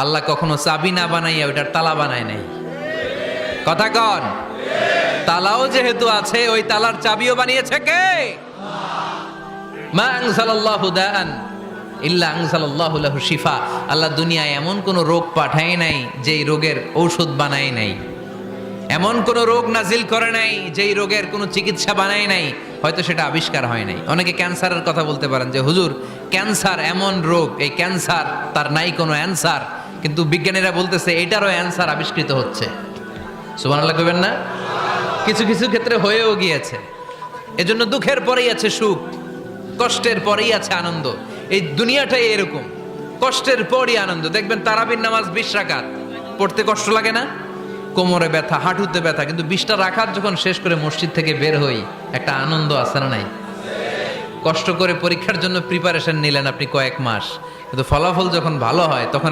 আল্লাহ কখনো চাবি না বানাইয়া ওইটার তালা বানায় নাই। কথা কন, তালাও যেহেতু আছে ওই তালার চাবিও বানিয়েছে কে? মা আনজালাল্লাহু দাআন ইল্লা আনজালাল্লাহু লাহু শিফা। আল্লাহ দুনিয়ায় এমন কোন রোগ পাঠায় নাই যেই রোগের ঔষধ বানায় নাই, এমন কোন রোগ নাজিল করে নাই যেই রোগের কোনো চিকিৎসা বানায় নাই, হয়তো সেটা আবিষ্কার হয় নাই। অনেকে ক্যান্সারের কথা বলতে পারেন যে হুজুর ক্যান্সার এমন রোগ, এই ক্যান্সার তার নাই কোনো অ্যান্সার, কিন্তু বিজ্ঞানীরা বলতেছে এটারও অ্যান্সার আবিষ্কৃত হচ্ছে। সুবহানাল্লাহ কইবেন না? কিছু কিছু ক্ষেত্রে হয়েও গিয়েছে। এজন্য দুঃখের পরেই আছে সুখ, কষ্টের পরেই আছে আনন্দ। এই দুনিয়াটাই এরকম, কষ্টের পরই আনন্দ। দেখবেন তারাবির নামাজ 20 রাকাত পড়তে কষ্ট লাগে না? কোমরে ব্যথা, হাঁটুতে ব্যথা, কিন্তু 20টা রাকাত যখন শেষ করে মসজিদ থেকে বের হই একটা আনন্দ আছে না নাই? কষ্ট করে পরীক্ষার জন্য প্রিপারেশন নিলেন আপনি কয়েক মাস, কিন্তু ফলাফল যখন ভালো হয় তখন